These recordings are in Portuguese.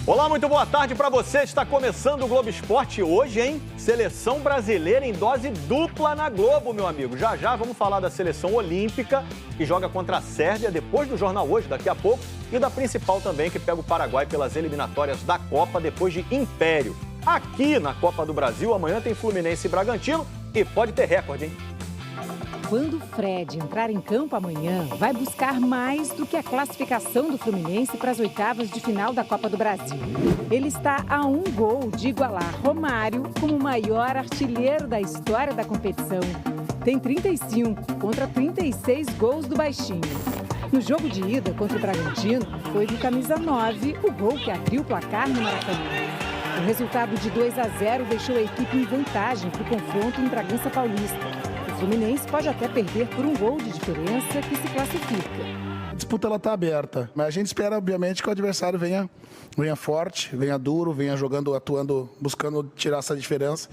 Olá, muito boa tarde para você. Está começando o Globo Esporte hoje, hein? Seleção brasileira em dose dupla na Globo, meu amigo. Já já vamos falar da seleção olímpica, que joga contra a Sérvia depois do Jornal Hoje, daqui a pouco, e da principal também, que pega o Paraguai pelas eliminatórias da Copa depois de Império. Aqui na Copa do Brasil, amanhã tem Fluminense e Bragantino e pode ter recorde, hein? Quando o Fred entrar em campo amanhã, vai buscar mais do que a classificação do Fluminense para as oitavas de final da Copa do Brasil. Ele está a 1 gol de igualar Romário como o maior artilheiro da história da competição. Tem 35 contra 36 gols do baixinho. No jogo de ida contra o Bragantino, foi do camisa 9 o gol que abriu o placar no Maracanã. O resultado de 2-0 deixou a equipe em vantagem para o confronto em Bragança Paulista. O Fluminense pode até perder por 1 gol de diferença que se classifica. A disputa está aberta, mas a gente espera, obviamente, que o adversário venha forte, venha duro, venha jogando, atuando, buscando tirar essa diferença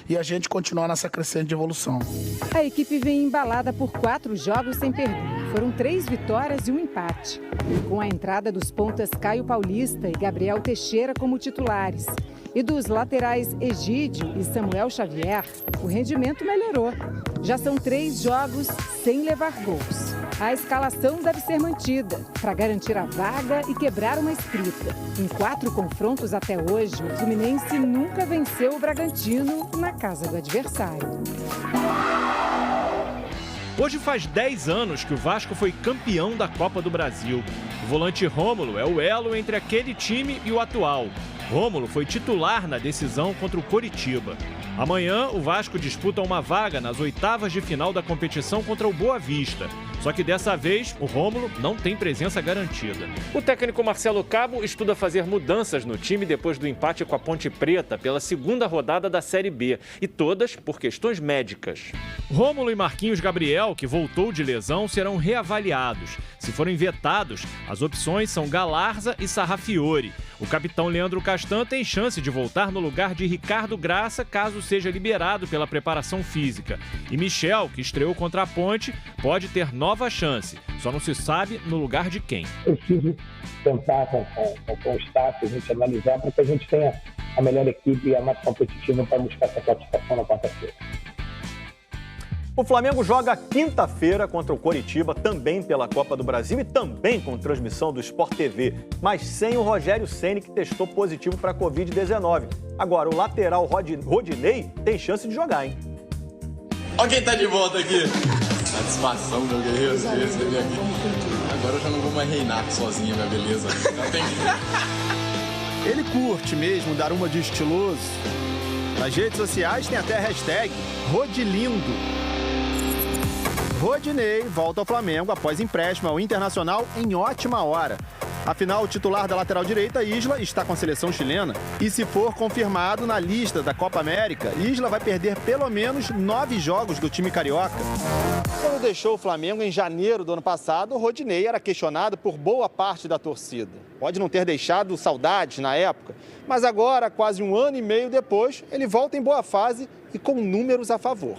e a gente continuar nessa crescente de evolução. A equipe vem embalada por 4 jogos sem perder. Foram 3 vitórias e 1 empate. Com a entrada dos pontas Caio Paulista e Gabriel Teixeira como titulares e dos laterais Egídio e Samuel Xavier, o rendimento melhorou. Já são 3 jogos sem levar gols. A escalação deve ser mantida para garantir a vaga e quebrar uma escrita. Em 4 confrontos até hoje, o Fluminense nunca venceu o Bragantino na casa do adversário. Hoje faz 10 anos que o Vasco foi campeão da Copa do Brasil. O volante Rômulo é o elo entre aquele time e o atual. Rômulo foi titular na decisão contra o Coritiba. Amanhã, o Vasco disputa uma vaga nas oitavas de final da competição contra o Boa Vista. Só que dessa vez, o Rômulo não tem presença garantida. O técnico Marcelo Cabo estuda fazer mudanças no time depois do empate com a Ponte Preta pela 2ª rodada da Série B. E todas por questões médicas. Rômulo e Marquinhos Gabriel, que voltou de lesão, serão reavaliados. Se forem vetados, as opções são Galarza e Sarrafiori. O capitão Leandro Castan tem chance de voltar no lugar de Ricardo Graça, caso seja liberado pela preparação física. E Michel, que estreou contra a Ponte, pode ter nova chance. Só não se sabe no lugar de quem. Preciso tentar com o staff, a gente analisar para que a gente tenha a melhor equipe e a mais competitiva para buscar essa classificação na quarta-feira. O Flamengo joga quinta-feira contra o Coritiba, também pela Copa do Brasil e também com transmissão do Sport TV, mas sem o Rogério Ceni, que testou positivo para a Covid-19. Agora, o lateral Rodinei tem chance de jogar, hein? Olha quem tá de volta aqui. Satisfação, meu guerreiro. Agora eu já não vou mais reinar sozinho, minha beleza. Ele curte mesmo dar uma de estiloso. Nas redes sociais tem até a hashtag Rodilindo. Rodinei volta ao Flamengo após empréstimo ao Internacional em ótima hora. Afinal, o titular da lateral direita, Isla, está com a seleção chilena. E se for confirmado na lista da Copa América, Isla vai perder pelo menos 9 jogos do time carioca. Quando deixou o Flamengo em janeiro do ano passado, o Rodinei era questionado por boa parte da torcida. Pode não ter deixado saudades na época, mas agora, quase 1 ano e meio depois, ele volta em boa fase e com números a favor.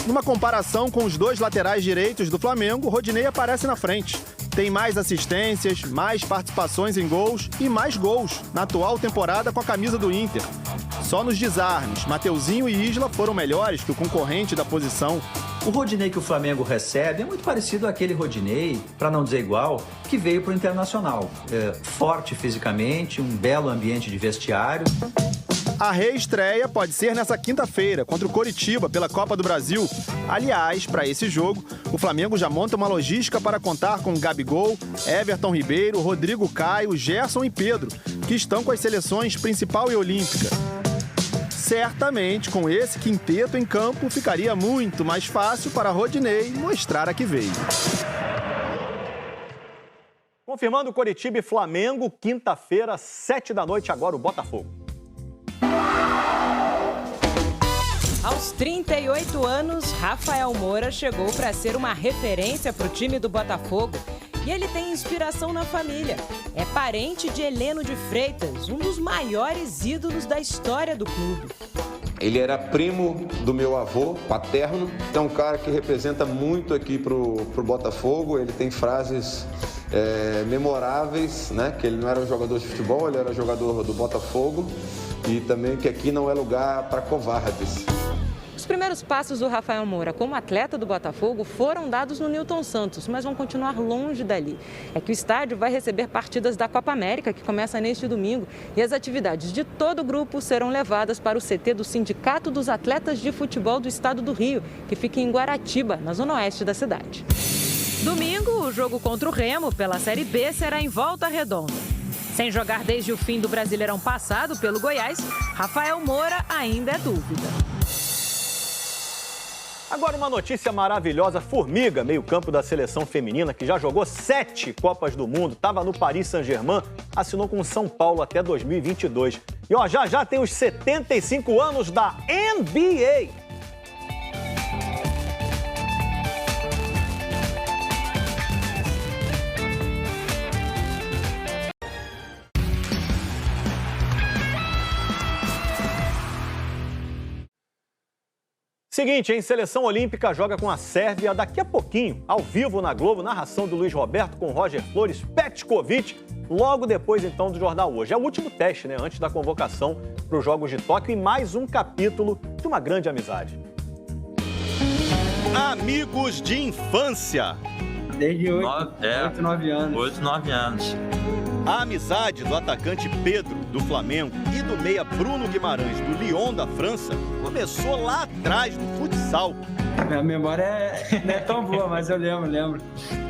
Numa comparação com os 2 laterais direitos do Flamengo, Rodinei aparece na frente. Tem mais assistências, mais participações em gols e mais gols na atual temporada com a camisa do Inter. Só nos desarmes, Mateuzinho e Isla foram melhores que o concorrente da posição. O Rodinei que o Flamengo recebe é muito parecido àquele Rodinei, para não dizer igual, que veio para o Internacional. Forte fisicamente, um belo ambiente de vestiário. A reestreia pode ser nessa quinta-feira, contra o Coritiba, pela Copa do Brasil. Aliás, para esse jogo, o Flamengo já monta uma logística para contar com Gabigol, Everton Ribeiro, Rodrigo Caio, Gerson e Pedro, que estão com as seleções principal e olímpica. Certamente, com esse quinteto em campo, ficaria muito mais fácil para Rodinei mostrar a que veio. Confirmando Coritiba e Flamengo, quinta-feira, 7 da noite, agora o Botafogo. Aos 38 anos, Rafael Moura chegou para ser uma referência para o time do Botafogo. E ele tem inspiração na família. É parente de Heleno de Freitas, um dos maiores ídolos da história do clube. Ele era primo do meu avô paterno, então é um cara que representa muito aqui pro Botafogo. Ele tem frases memoráveis, né? Que ele não era um jogador de futebol, ele era jogador do Botafogo, e também que aqui não é lugar para covardes. Os primeiros passos do Rafael Moura como atleta do Botafogo foram dados no Newton Santos, mas vão continuar longe dali. É que o estádio vai receber partidas da Copa América, que começa neste domingo, e as atividades de todo o grupo serão levadas para o CT do Sindicato dos Atletas de Futebol do Estado do Rio, que fica em Guaratiba, na zona oeste da cidade. Domingo, o jogo contra o Remo pela Série B será em Volta Redonda. Sem jogar desde o fim do Brasileirão passado pelo Goiás, Rafael Moura ainda é dúvida. Agora uma notícia maravilhosa, Formiga, meio-campo da seleção feminina, que já jogou 7 Copas do Mundo, estava no Paris Saint-Germain, assinou com o São Paulo até 2022. E ó, já tem os 75 anos da NBA. Seguinte, hein? Seleção Olímpica joga com a Sérvia daqui a pouquinho, ao vivo na Globo, narração do Luiz Roberto com Roger Flores, Petkovic, logo depois então do Jornal Hoje. É o último teste, né? Antes da convocação para os Jogos de Tóquio e mais um capítulo de uma grande amizade. Amigos de infância. Desde 8, 9 anos. 8, 9 anos. A amizade do atacante Pedro, do Flamengo, e do meia Bruno Guimarães, do Lyon, da França, começou lá atrás, no futsal. Minha memória não é tão boa, mas eu lembro.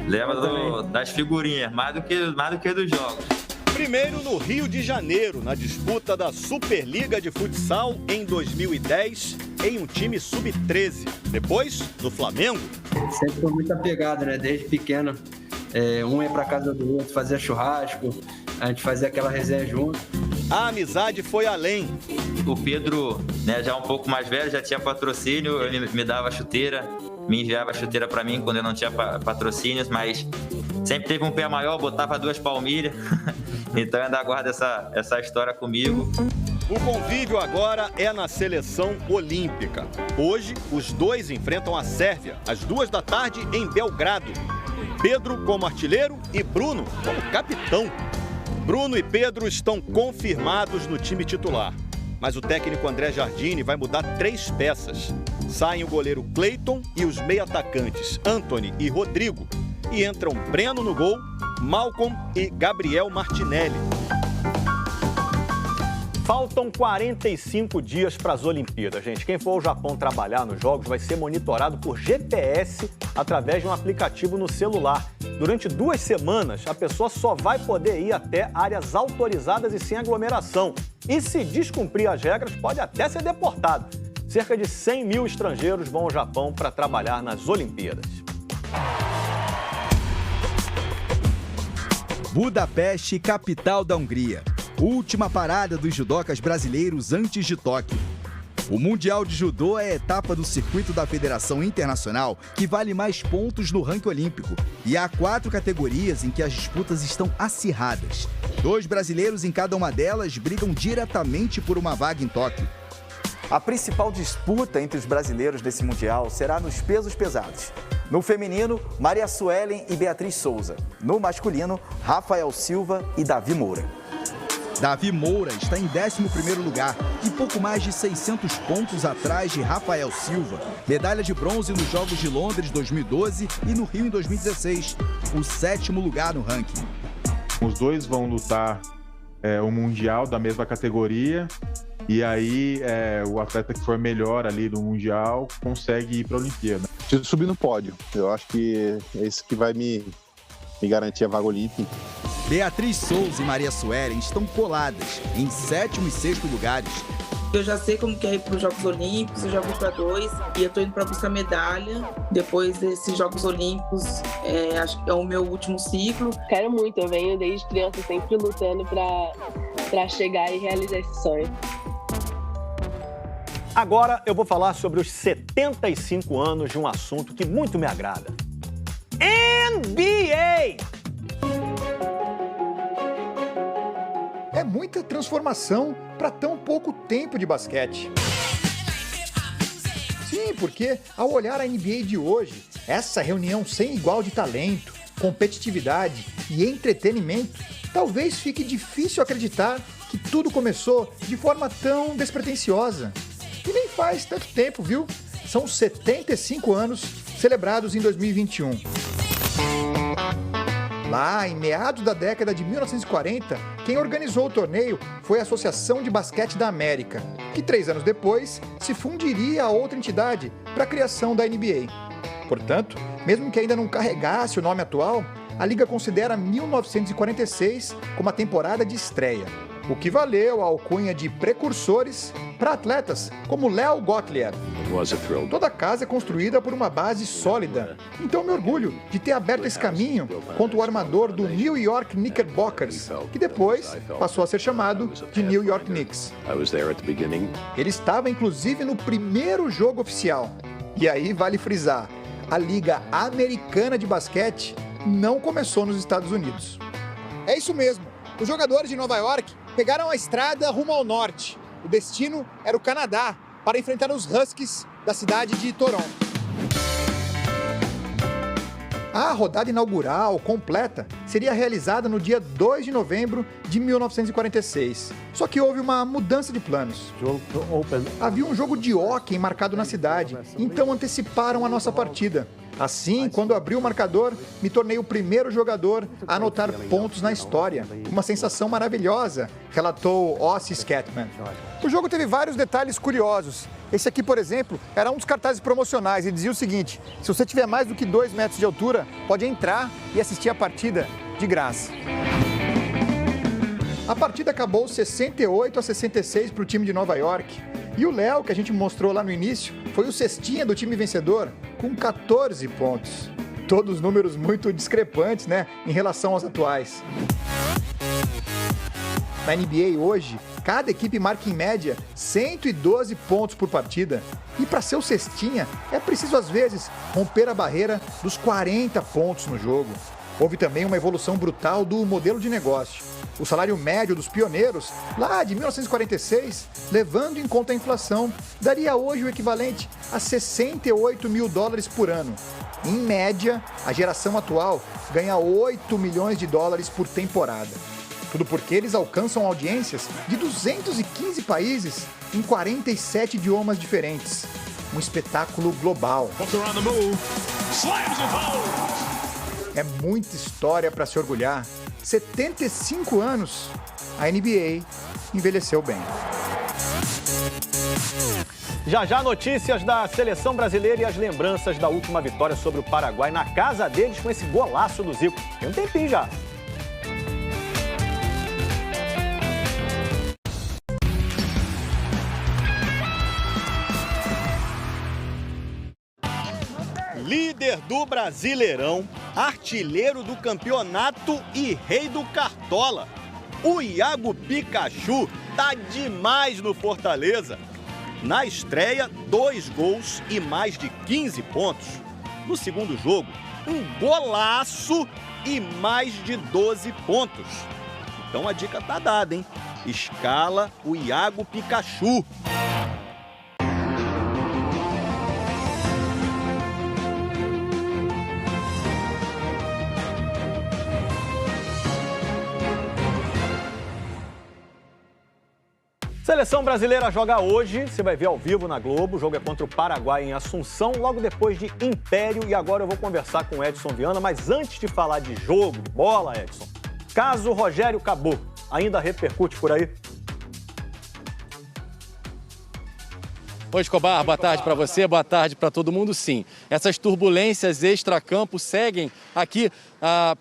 Lembra das figurinhas, mais do que dos jogos. Primeiro no Rio de Janeiro, na disputa da Superliga de Futsal em 2010, em um time sub-13. Depois, no Flamengo. Sempre foi muito apegado, né? Desde pequeno. Um ia pra casa do outro, fazia churrasco, a gente fazia aquela resenha junto. A amizade foi além. O Pedro, né, já um pouco mais velho, já tinha patrocínio, ele me dava chuteira, me enviava chuteira pra mim quando eu não tinha patrocínios, mas sempre teve um pé maior, botava 2 palmilhas, então ainda guarda essa história comigo. O convívio agora é na seleção olímpica. Hoje, os dois enfrentam a Sérvia, às 14h em Belgrado. Pedro como artilheiro e Bruno como capitão. Bruno e Pedro estão confirmados no time titular. Mas o técnico André Jardine vai mudar 3 peças. Saem o goleiro Cleiton e os meio-atacantes Antony e Rodrigo. E entram Breno no gol, Malcolm e Gabriel Martinelli. Faltam 45 dias para as Olimpíadas, gente. Quem for ao Japão trabalhar nos Jogos vai ser monitorado por GPS através de um aplicativo no celular. Durante 2 semanas, a pessoa só vai poder ir até áreas autorizadas e sem aglomeração. E se descumprir as regras, pode até ser deportado. Cerca de 100 mil estrangeiros vão ao Japão para trabalhar nas Olimpíadas. Budapeste, capital da Hungria. Última parada dos judocas brasileiros antes de Tóquio. O Mundial de Judô é a etapa do circuito da Federação Internacional que vale mais pontos no ranking olímpico. E há 4 categorias em que as disputas estão acirradas. 2 brasileiros em cada uma delas brigam diretamente por uma vaga em Tóquio. A principal disputa entre os brasileiros desse Mundial será nos pesos pesados. No feminino, Maria Suelen e Beatriz Souza. No masculino, Rafael Silva e Davi Moura. Davi Moura está em 11º lugar e pouco mais de 600 pontos atrás de Rafael Silva. Medalha de bronze nos Jogos de Londres 2012 e no Rio em 2016. O 7º lugar no ranking. Os dois vão lutar o Mundial da mesma categoria. E aí o atleta que for melhor ali do Mundial consegue ir para a Olimpíada. Preciso subir no pódio. Eu acho que é isso que vai me garantir a vaga olímpica. Beatriz Souza e Maria Suelen estão coladas em 7º e 6º lugares. Eu já sei como que é ir para os Jogos Olímpicos, eu já vou para 2 e eu estou indo para buscar medalha. Depois desses Jogos Olímpicos, acho que é o meu último ciclo. Quero muito, eu venho desde criança sempre lutando para chegar e realizar esse sonho. Agora eu vou falar sobre os 75 anos de um assunto que muito me agrada. NBA! É muita transformação para tão pouco tempo de basquete. Sim, porque ao olhar a NBA de hoje, essa reunião sem igual de talento, competitividade e entretenimento, talvez fique difícil acreditar que tudo começou de forma tão despretensiosa. E nem faz tanto tempo, viu? São 75 anos celebrados em 2021. Lá, em meados da década de 1940, quem organizou o torneio foi a Associação de Basquete da América, que 3 anos depois se fundiria a outra entidade para a criação da NBA. Portanto, mesmo que ainda não carregasse o nome atual, a Liga considera 1946 como a temporada de estreia, o que valeu a alcunha de precursores para atletas como Léo Gottlieb. Toda a casa é construída por uma base sólida, então me orgulho de ter aberto esse caminho contra o armador do New York Knickerbockers, que depois passou a ser chamado de New York Knicks. Ele estava inclusive no primeiro jogo oficial. E aí vale frisar, a Liga Americana de Basquete não começou nos Estados Unidos. É isso mesmo, os jogadores de Nova York pegaram a estrada rumo ao norte. O destino era o Canadá, para enfrentar os Huskies da cidade de Toronto. A rodada inaugural completa seria realizada no dia 2 de novembro de 1946. Só que houve uma mudança de planos. Havia um jogo de hóquei marcado na cidade, então anteciparam a nossa partida. Assim, quando abri o marcador, me tornei o primeiro jogador a anotar pontos na história. Uma sensação maravilhosa, relatou Ossie Scatman. O jogo teve vários detalhes curiosos. Esse aqui, por exemplo, era um dos cartazes promocionais e dizia o seguinte: se você tiver mais do que 2 metros de altura, pode entrar e assistir a partida de graça. A partida acabou 68-66 para o time de Nova York. E o Léo, que a gente mostrou lá no início, foi o cestinha do time vencedor, com 14 pontos. Todos números muito discrepantes, né, em relação aos atuais. Na NBA hoje, cada equipe marca em média 112 pontos por partida. E para ser o cestinha, é preciso às vezes romper a barreira dos 40 pontos no jogo. Houve também uma evolução brutal do modelo de negócio. O salário médio dos pioneiros, lá de 1946, levando em conta a inflação, daria hoje o equivalente a $68 mil por ano. Em média, a geração atual ganha $8 milhões por temporada. Tudo porque eles alcançam audiências de 215 países em 47 idiomas diferentes. Um espetáculo global. É muita história para se orgulhar. 75 anos, a NBA envelheceu bem. Já já notícias da seleção brasileira e as lembranças da última vitória sobre o Paraguai na casa deles com esse golaço do Zico. Tem um tempinho já. Líder do Brasileirão, artilheiro do campeonato e rei do Cartola. O Iago Pikachu tá demais no Fortaleza. Na estreia, 2 gols e mais de 15 pontos. No segundo jogo, um golaço e mais de 12 pontos. Então a dica tá dada, hein? Escala o Iago Pikachu. Seleção brasileira joga hoje, você vai ver ao vivo na Globo, o jogo é contra o Paraguai em Assunção, logo depois de Império, e agora eu vou conversar com o Edson Viana, mas antes de falar de jogo, bola, Edson, caso Rogério Caboclo ainda repercute por aí? Oi, Escobar, boa tarde para você, boa tarde para todo mundo. Sim, essas turbulências extracampo seguem aqui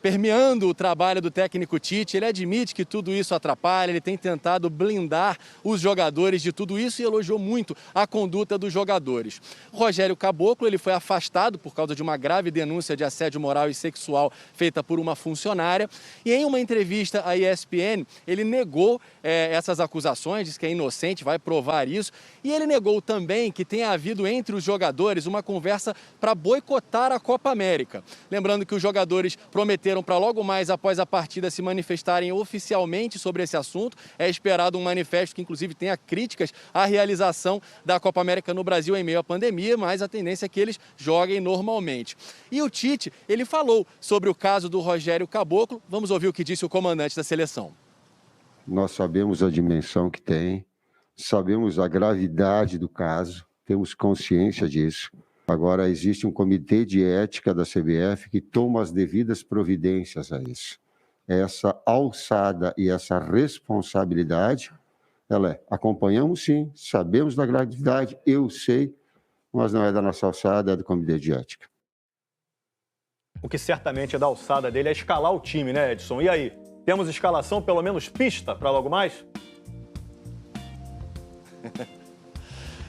permeando o trabalho do técnico Tite. Ele admite que tudo isso atrapalha, ele tem tentado blindar os jogadores de tudo isso e elogiou muito a conduta dos jogadores. O Rogério Caboclo, ele foi afastado por causa de uma grave denúncia de assédio moral e sexual feita por uma funcionária, e em uma entrevista à ESPN, ele negou essas acusações, diz que é inocente, vai provar isso, e ele negou também que tenha havido entre os jogadores uma conversa para boicotar a Copa América. Lembrando que os jogadores prometeram para logo mais após a partida se manifestarem oficialmente sobre esse assunto. É esperado um manifesto que inclusive tenha críticas à realização da Copa América no Brasil em meio à pandemia, mas a tendência é que eles joguem normalmente. E o Tite, ele falou sobre o caso do Rogério Caboclo. Vamos ouvir o que disse o comandante da seleção. Nós sabemos a dimensão que tem, sabemos a gravidade do caso, temos consciência disso. Agora, existe um comitê de ética da CBF que toma as devidas providências a isso. Essa alçada e essa responsabilidade, acompanhamos sim, sabemos da gravidade, eu sei, mas não é da nossa alçada, é do comitê de ética. O que certamente é da alçada dele é escalar o time, né, Edson? E aí, temos escalação, pelo menos pista, para logo mais?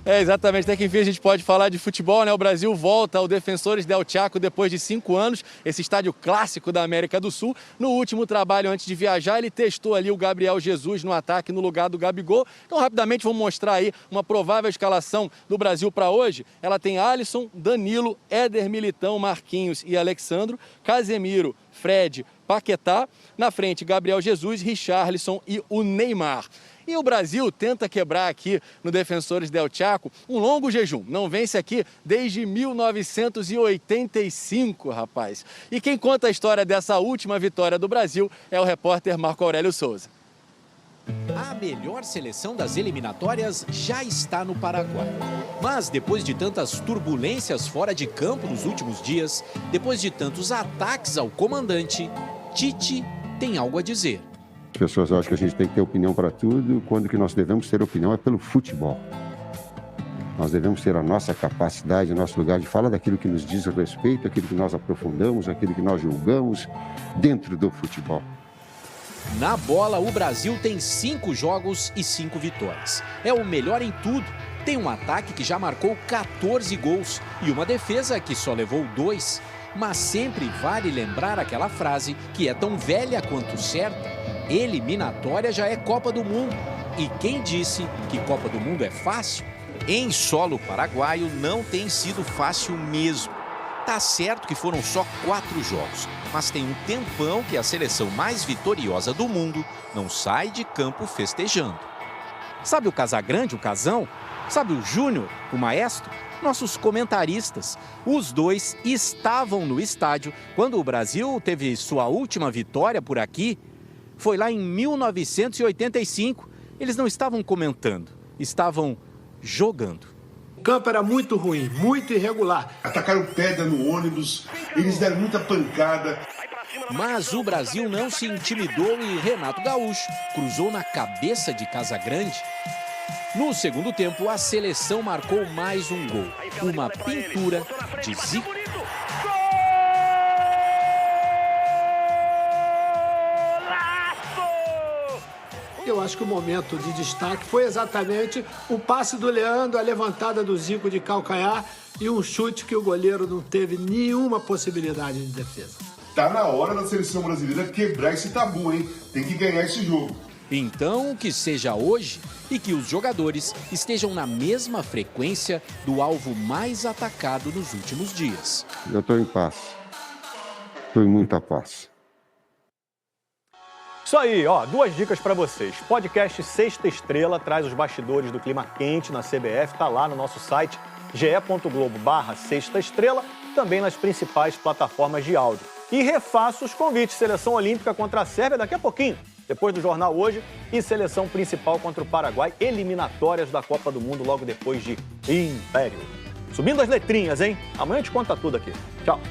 Exatamente, até que enfim a gente pode falar de futebol, né? O Brasil volta ao Defensores del Chaco depois de 5 anos, esse estádio clássico da América do Sul. No último trabalho antes de viajar, ele testou ali o Gabriel Jesus no ataque no lugar do Gabigol. Então, rapidamente, vamos mostrar aí uma provável escalação do Brasil para hoje. Ela tem Alisson, Danilo, Éder Militão, Marquinhos e Alexandro, Casemiro, Fred, Paquetá. Na frente, Gabriel Jesus, Richarlison e o Neymar. E o Brasil tenta quebrar aqui no Defensores del Chaco um longo jejum. Não vence aqui desde 1985, rapaz. E quem conta a história dessa última vitória do Brasil é o repórter Marco Aurélio Souza. A melhor seleção das eliminatórias já está no Paraguai. Mas depois de tantas turbulências fora de campo nos últimos dias, depois de tantos ataques ao comandante, Tite tem algo a dizer. As pessoas acham que a gente tem que ter opinião para tudo, quando que nós devemos ter opinião é pelo futebol. Nós devemos ter a nossa capacidade, o nosso lugar de fala daquilo que nos diz respeito, aquilo que nós aprofundamos, aquilo que nós julgamos dentro do futebol. Na bola, o Brasil tem 5 jogos e 5 vitórias. É o melhor em tudo. Tem um ataque que já marcou 14 gols e uma defesa que só levou 2. Mas sempre vale lembrar aquela frase que é tão velha quanto certa. Eliminatória já é Copa do Mundo. E quem disse que Copa do Mundo é fácil? Em solo paraguaio não tem sido fácil mesmo. Tá certo que foram só 4 jogos, mas tem um tempão que a seleção mais vitoriosa do mundo não sai de campo festejando. Sabe o Casagrande, o Casão? Sabe o Júnior, o Maestro? Nossos comentaristas. Os dois estavam no estádio quando o Brasil teve sua última vitória por aqui. Foi lá em 1985. Eles não estavam comentando, estavam jogando. O campo era muito ruim, muito irregular. Atacaram pedra no ônibus, eles deram muita pancada. Mas o Brasil não se intimidou e Renato Gaúcho cruzou na cabeça de Casagrande. No segundo tempo, a seleção marcou mais um gol. Uma pintura de Zico. Eu acho que o momento de destaque foi exatamente o passe do Leandro, a levantada do Zico de calcanhar e um chute que o goleiro não teve nenhuma possibilidade de defesa. Tá na hora da seleção brasileira quebrar esse tabu, hein? Tem que ganhar esse jogo. Então, que seja hoje e que os jogadores estejam na mesma frequência do alvo mais atacado nos últimos dias. Eu estou em paz. Estou em muita paz. Isso aí, ó, 2 dicas para vocês. Podcast Sexta Estrela traz os bastidores do clima quente na CBF, tá lá no nosso site ge.globo/Sexta Estrela, também nas principais plataformas de áudio. E refaço os convites, Seleção Olímpica contra a Sérvia daqui a pouquinho, depois do Jornal Hoje, e Seleção Principal contra o Paraguai, eliminatórias da Copa do Mundo logo depois de Império. Subindo as letrinhas, hein? Amanhã eu te conto tudo aqui. Tchau.